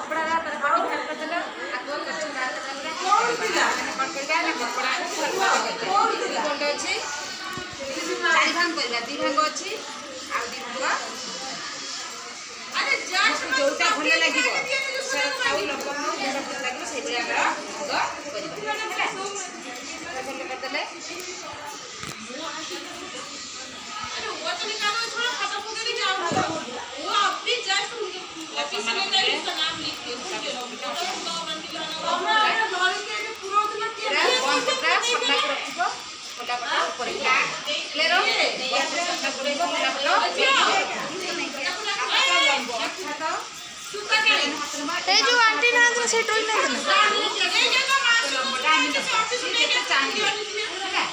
कपड़ा रा तर बाहर बाहर कर देला आगो कच्चा डाल देला कौन पिला कौन कर ना कपड़ा कोन अछि चारि भाग करला दी भाग अछि आ दी भाग अरे जस्ट जोटा भले लागिबो से खाउ लोक मुंड पर लागिबो से बया कर करिबा भले कर देले अरे वो तो निकालो थोड़ा खत्म हो गई जाओ वो अभी जस्ट ऑफिस में नहीं उसका नाम लिख के हमारा लॉरी के पूरा उतना क्या पटा पटा रखिबो पटा पटा ऊपर क्लियर हो या पटा करेबो पटा पटा सुता के ए जो आंटी ना तो सेट होई ना ऑफिस में के चाहिए है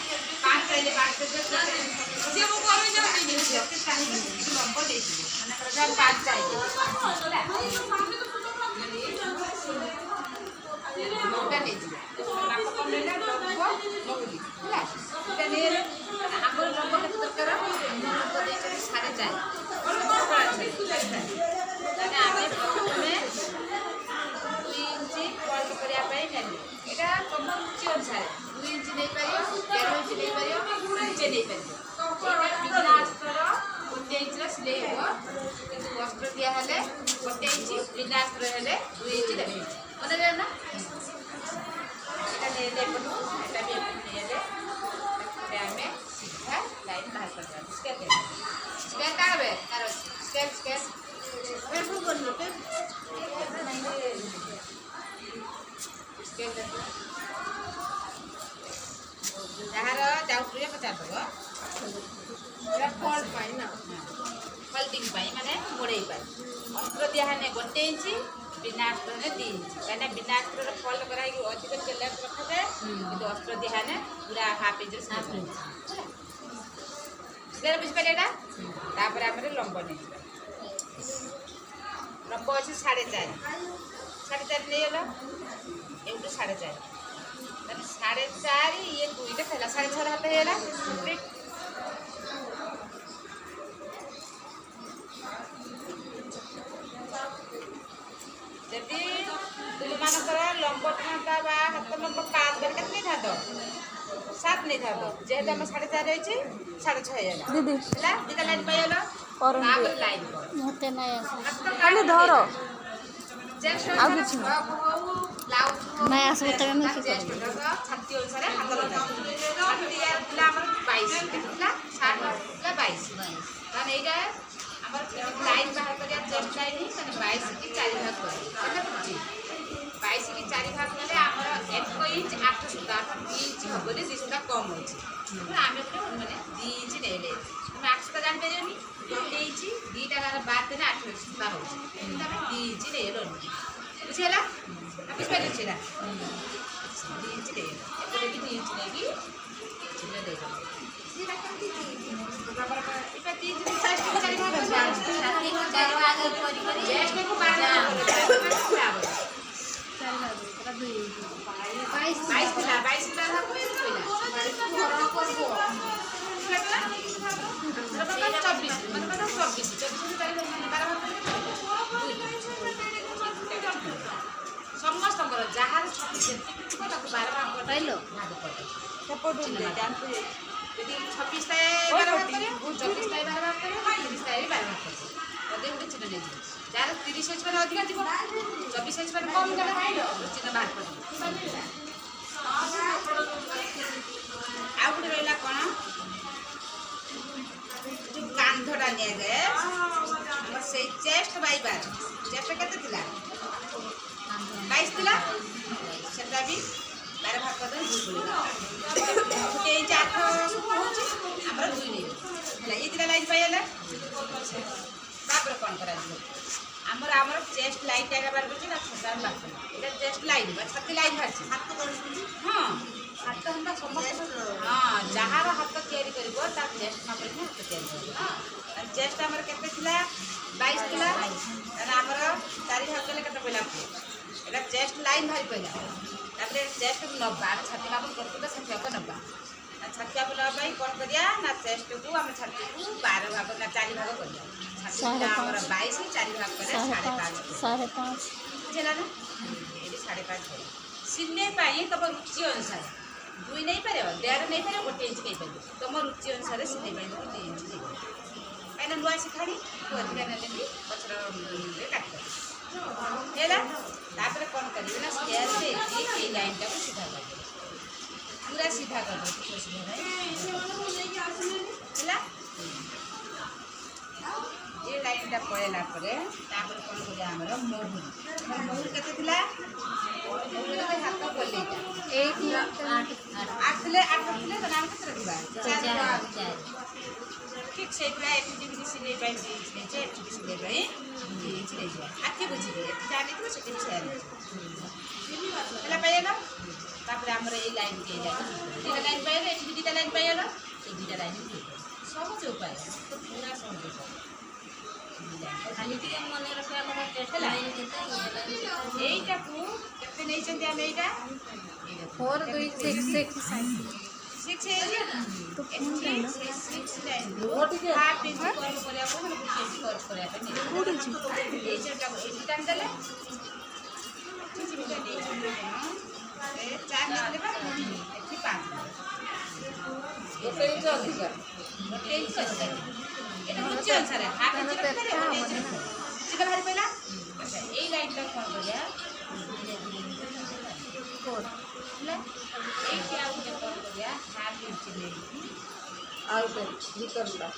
5 पहले 5 से 10 जे वो करे जा नहीं है के चाहिए नंबर दे दी माने कर जा 5 चाहिए नोटा दे दी नाप कम लेला लगबो लगली ହେଲା तने हमर नंबर के दरकार नंबर दे के 4.5 तने आमे प्रथमे 2 इंची फोल्ड करिया पई नेली एटा कम रुचि अनुसार 2 इंची नहीं पारियो 11 इंची नहीं पारियो 2 इंची नहीं पारियो एटा बिना अस्तर 1 इंची रा सिलाई हो किंतु अस्त्र दिया हले 1 इंची बिना अस्त्र हले 2 इंची देबे ओने ना एटा ले ले पटु एटा भी ले ले एमे सीधा लाइन बाहर कर दे स्केल काबे तार स्केल वे फुल कर लो पे स्केल जहार डाउट रे पचार दबो एरा फॉल्ट पाई ना फॉल्टिंग पाई माने मोड़े पाई अस्त्र दिया हने 1 इंची बिना अस्त्र ने 3 इंची माने बिना अस्त्र रे फॉल्ट कराई अधिक तेल रखा दे किंतु अस्त्र दिया हने पूरा हाफ इंच से स्केल बुझ पलेडा तापर हमरे लंबा नै लंबा अछि 4.5 नहीं होला एउटू 4.5 माने 4.5 ये दुईटा खैला 6.5 हाथ हेला कंप्लीट जदी तुम मानकर लंबा था बा हाथ लंबा 5 कर कितनी था दो 7 नहीं था दो जेहेतु हम 4.5 रही छी 6.5 हेला दीदी ହେଲା दिदा लाइन पाइलो और तापर लाइन मते नहीं खाली धरो आउ किछ नहीं आसबो तबे मैं की छाती अनुसार हाथ लगा छाती दिला हमर 22 दिला 60 दिला 22 कान एटा हमर लाइन बाहर करिया चेस्ट लाइन ही माने 22 की 4 भाग करे केना बुझी 22 की 4 भाग कले हमर 1 इंच 8 सुता 2 इंच हबले 2 सुता कम होची आमे माने 2 इंच नेले हम 8 सुता जान पेरियोनी 2 इंच 2 टाका बात ने 8 सुता होची तमे 2 इंच नेलो बुझेला अभी पहले चला 2 इंच ले एपटे भी 2 इंच लेगी चिल्ला दे दो सीधा कर दी बराबर इपे 3 इंच 4 भाग छाती को 4 भाग करी करी चेस्ट को 12 भाग चल 2 इंच 22 था 22 था कोई कोइला 22 को हरण करबो लगला मतलब 24 मतलब 24 तारीख में 12 भाग समस्त जहार छत्तीस को 12 भाग कर सपोर्ट डांस यदि 26 ताए 12 भाग करे 24 ताए 12 भाग करे 30 ताए 12 भाग करे ओदे गुटे चिन्ह नै जार 30 एच पर अधिक जीव 24 एच पर कम गला चिन्ह बाहर कर आ गुटे रहला कोन जो कांधडा ने गए हमर से चेस्ट बाई बार चेस्ट केते थिला 22 थिला सेटा भी 12 भाग कर दे गुटे इंच 8 होची हमर 2 नै हला ये दिला लाइन पाइला तापर कोन करा दियो हमर चेस्ट लाइन टाका बार करछि ना छोटा बात एटा चेस्ट लाइन बा छाती लाइन बारछि हाथ कर हां हाथ हमरा समस्त हां जहार हाथ तयारी करबो ता चेस्ट मापर के हाथ तयारी करबो हां चेस्ट हमर केते थिला 22 थिला एना हमर 4 भाग कले केते पइला एटा चेस्ट लाइन भाई पइला तापर चेस्ट नब्बा छाती मापर करतो त छाती को नब्बा छाती को भाई कोन करिया ना चेस्ट को हम छाती को 12 भाग ना 4 भाग करिया छाती हमर 22 4 भाग करे 5.5 5.5 ହେଲା ନା ଏଇଠି 5.5 ସିଲେଇ ପାଇଁ ତମ ରୁଚି ଅନୁସାରେ 2 ନେଇପାରିବ, 1.5 ନେଇପାରିବ, 1 ଇଞ୍ଚ ନେଇପାରିବ। ତମ ରୁଚି ଅନୁସାରେ ସିଲେଇ ପାଇଁ 2 ଇଞ୍ଚ ନେଇପାରିବ। କାହିଁକିନା ନୂଆ ଶିଖାଣି ଅଧିକା ନେଲେ ବି ପଛର କାଟିପାରିବ ହେଲା। ତାପରେ କ'ଣ କରିବେ ନା ସ୍କେଲ୍ ଦେଇକି ଏଇ ଲାଇନ୍ଟାକୁ ସିଧା କରିଦେବେ, ପୁରା ସିଧା କରିଦେବେ, ସିଧା ହେଲା। ଏ ଲାଇନ୍ଟା ପଳେଇଲା ପରେ ତାପରେ କ'ଣ କରିବା ଆମର ମହୁରୀ କେତେ ଥିଲା? ମହୁରୀ ହାତ ପଲେଇଟା 8 ଥିଲେ ତାହେଲେ ଆମେ କେତେଟା ଥିବା? 4। ଠିକ୍ ସେଇଭଳିଆ ଏଠି ଯେମିତି ସିଲେଇ ପାଇଁ 2 ଇଞ୍ଚ ନେଇଛେ, ଏଠି ବି ସିଲେଇ ପାଇଁ 2 ଇଞ୍ଚ ନେଇଯିବା। ଆଖି ବୁଝିବେ, ଏଠି ଯାହା ନେଇଥିବ ସେଠି ବି ସେୟା ନେଇଯିବ ହେଲା। ପାଇଗଲ। ତାପରେ ଆମର ଏଇ ଲାଇନ୍ କି ଏଇ ଲାଇନ୍ 2ଟା ଲାଇନ୍ ପାଇଗଲ, ଏଠି ବି 2ଟା ଲାଇନ୍ ପାଇଗଲ, ଏଇ 2ଟା ଲାଇନ୍ ବି ସହଜ ଉପାୟ, ପୁରା ସହଜ ଉପାୟ। ଖାଲି ଟିକେ ମନେ ରଖିବା ହେଲା। এইটাକୁ କେତେ ନେଇଛନ୍ତି ଆମେ? ଏଇଟା 4 2 6 6 6 ହେଇଛି। ଏଠି 6 ଲାଇନ୍ରୁ ହାଫ୍ ଇଞ୍ଚ କର୍ଭ କରିବାକୁ ମାନେ 1 ଇଞ୍ଚ କର୍ଭ କରିବା ପାଇଁ ଏଇ ସେଟାକୁ ଏଠି ଟାଣିଦେଲେ, ଏଠି ଯେମିତି ନେଇଛନ୍ତି 4 ନେଇଥିଲେ ବା, ଏଠି 5 1 ଇଞ୍ଚ ଅଧିକା, 1 ଇଞ୍ଚ ଅଧିକା। এটা ରୁଚି ଅନୁସାରେ ହାଫ୍ ଇଞ୍ଚ ରଖିପାରିବ, 1 ଇଞ୍ଚ ରଖିପାରିବ। ଚିକା ବାହାରି ପଡ଼ିଲା। ଆଚ୍ଛା ଏଇ ଲାଇନ୍ଟା କ'ଣ କରିବା? ହେଲା। ଏଇଠି ଆଉ ଗୋଟେ କ'ଣ କରିବା? ହାଫ୍ ଇଞ୍ଚ ନେଇକି ଆଉ ଗୋଟେ ଭିତରଟା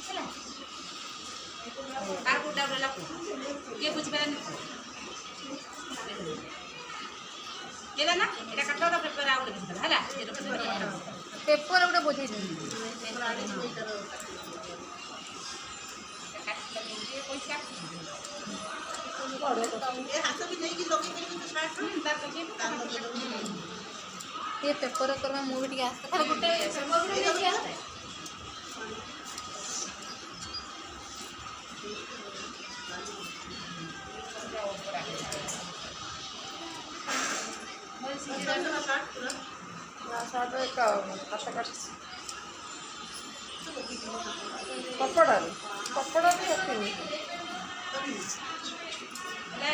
ହେଲା। କାହାକୁ ଡାଉଟ୍ ହେଲା କିଏ ବୁଝିପାରିଲାନି ହେଲା ନା? এটা কাটো না পেপার আউট দিতে ହେଲା। পেপার ଗୋଟେ ବୋଝେଇ ये पेपर करवा मुझे टिके आस्ते खाली गोटे कपड़ा कपड़ा भी रखी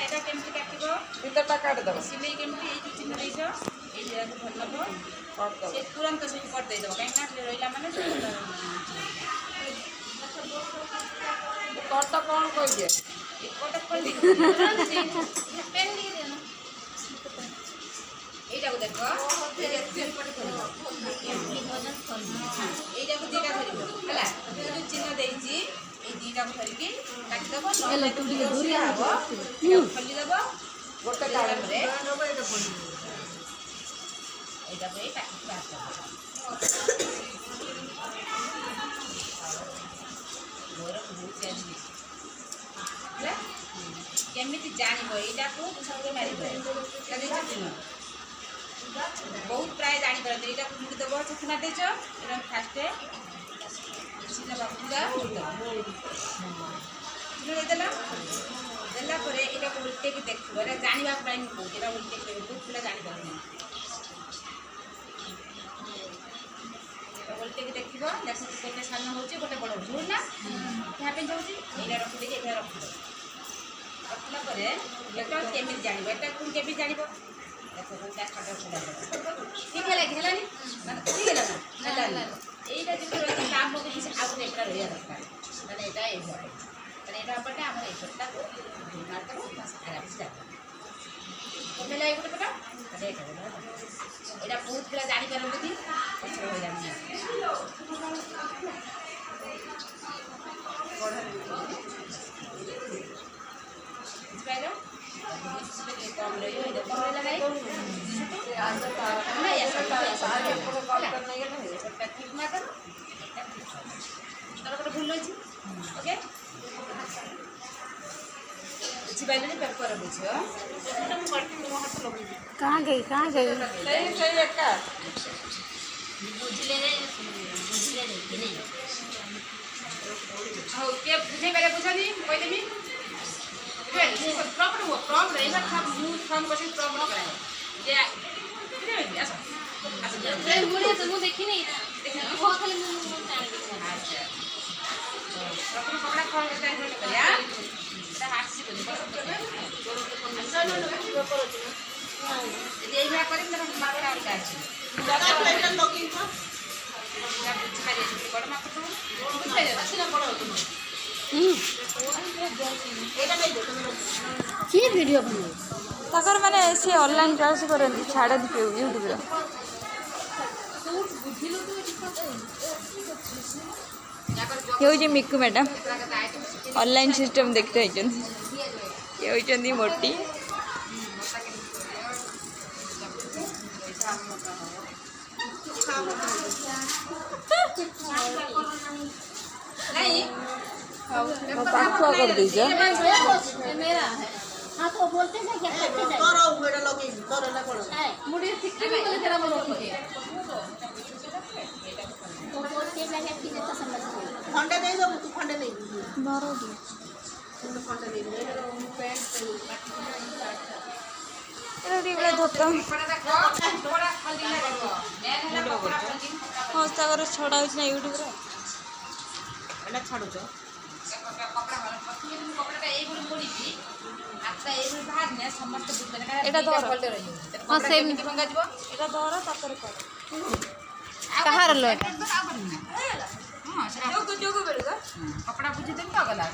এটা কেমতি কাটিব? ভিতরটা কাটি দেব। সিলাই কেমতি এই যে চিহ্ন ଦେଇଛ এই জায়গাକୁ ধରି নেব, ସେ ତୁରନ୍ତ ସେଠି କରି ଦେଇଦେବ, କାହିଁକି ନା ରହିଲା ମାନେ कट कौन कहिए କଟ ଖୋଲି এইটাକୁ ଦେଖ, এইଟାକୁ 2ଟା ଧରିବ ହେଲା। ଯୋଉ ଚିହ୍ନ ଦେଇଛି এই 2টাକୁ ଧରିକି କାଟିଦେବ, ନହେଲେ ଦୂରିଆ ହବ, ଖୋଲିଦେବ। गोटे ତାପରେ এইଟାକୁ ଏଇ କାଟିକି ବାହାର କରିଦେବ। ମୋର ବହୁତ ଚେଞ୍ଜ ହେଇଛି ହେଲା। କେମିତି ଜାଣିବ? ଏଇଟାକୁ ସବୁବେଳେ ମାରିବ, ବହୁତ ପ୍ରାୟ ଜାଣିପାରନ୍ତି। ଏଇଟାକୁ ମୁଡ଼ି ଦେବ, ଛତୁ ମାରି ଦେଇଛ, ଏଇଟା ଫାଷ୍ଟ ପୁରା ଦେଇଦେଲ। ଦେଲା ପରେ ଏଇଟାକୁ ଉଲ୍ଟେଇକି ଦେଖିବ, ଏଇଟା ଜାଣିବା ପାଇଁ ମୁଁ କହୁଛି, ଏଇଟା ଉଲ୍ଟେଇକି ଦେଖିବ, ବହୁତ ପିଲା ଜାଣିପାରୁନି। ଉଲ୍ଟେଇକି ଦେଖିବ, ଦେଖୁଛି ଗୋଟେ ସାନ ହେଉଛି ଗୋଟେ ବଡ଼ ହେଉଛି ନା ଯାହା ପାଇଁ ଯାଉଛି। ଏଇଟା ରଖିଦେଇକି ଏଇଟା ରଖିଦେବ। ରଖିଲା ପରେ ଏଟା କେମିତି ଜାଣିବ? ଏଟା ପୁଣି କେମିତି ଜାଣିବ? ଦେଖ ଠିକ୍ ହେଲା କି ହେଲାନି? ଠିକ୍ ହେଲା ନା? ହେଲା। এইটা যদি রয়েছে কাম বলতে ଆଉ ଗୋଟେ ଏପଟା ରହିବା ଦରକାର, ମାନେ ଏଇଟା ଏଇଭଳିଆ, ମାନେ ଏଇଟା ଏପଟେ ଆମର ଏପଟଟାକୁ ମାରିଦେବ, ଆରାମସେ ଯାକ ହେଲା। ଏଇ ଗୋଟେ ପଟ ଏଇଟା ଏଇଟା ବହୁତ ପିଲା ଜାଣିପାରନ୍ତି, ପଛରେ ହଇରାଣ ବୁଝିପାରିଲ? କମ୍ ରହିବ, ଏଇଟା କମ୍ ରହିଲା ନାହିଁ। ଠିକ୍ ମାତ୍ର ତାର ଗୋଟେ ଭୁଲ ଅଛି। ଓକେ, ବୁଝିପାରିଲେନି? ପେପର ବୁଝ, ମୁଁ କରିଥିଲି ମୋ ହାତ ଲଗେଇବି। कहाँ गई सही एका ବୁଝିଲେ ହଉ କିଏ ବୁଝେଇପାରିବେ? ବୁଝନି ମୁଁ କହିଦେବି। ପ୍ରପର ହୁଅ, ପ୍ରପର ଏଇଟା ମୁଁ ଫର୍ମ କରିଛି, ପ୍ରପର କରାଏ ଯେ ବୁଝିପାରିବି। ଆସ ମୁଁ ଦେଖିନି ଖାଲି ମୁଁ ଆଚ୍ଛା ପ୍ରଥମେ କପଡ଼ା ଖୋଲ ଚାରି ପଟ କରିବା ଏଟା ଆସିବନି ଯଦି ଏଇଭଳିଆ କରିବି ତାର ମାପଟା ଅଲଗା ଅଛି ବଡ଼ ମାପ କିଏ ଭିଡ଼ିଓ ବନେଇବ? ତାଙ୍କର ମାନେ ସେ ଅନଲାଇନ୍ କ୍ଲାସ୍ କରନ୍ତି ଛାଡ଼ନ୍ତି ୟୁଟ୍ୟୁବରେ। ଇଏ ହେଉଛି ମିକୁ ମ୍ୟାଡ଼ାମ୍ ଅନଲାଇନ୍ ସିଷ୍ଟମ୍ ଦେଖତେ ହେଇଛନ୍ତି। ଇଏ ହେଉଛନ୍ତି ମୋଟି। नहीं ପାଖୁଆ କରିଦେଇଛ मेरा है। हाँ तो बोलते हैं क्या करते हैं? मुझे सिक्के में बोले तेरा बोलो मुझे। तो बोलते हैं क्या कि तो समझ नहीं। खंडे नहीं दो तू खंडे नहीं ହଁ ତାଙ୍କର ଛଡ଼ା ହେଉଛି ନା ୟୁଟ୍ୟୁବରେ। ଏଟା ଛାଡୁଛ କପଡ଼ାଟା ଏଇଭଳି ପଡ଼ିଛି ହାତଟା ଏଇଭଳି ବାହାରିନେ ସମସ୍ତେ ବୁଝିବେ ଏଇଟା ଧର। ହଁ ସେମିତି ଭଙ୍ଗାଯିବ ଏଇଟା ଧର ତାପରେ କର। କାହାର लो ଏଟା? ହଁ ସେଟା କପଡ଼ା ବୁଝିଦେବି ତ ଗଲା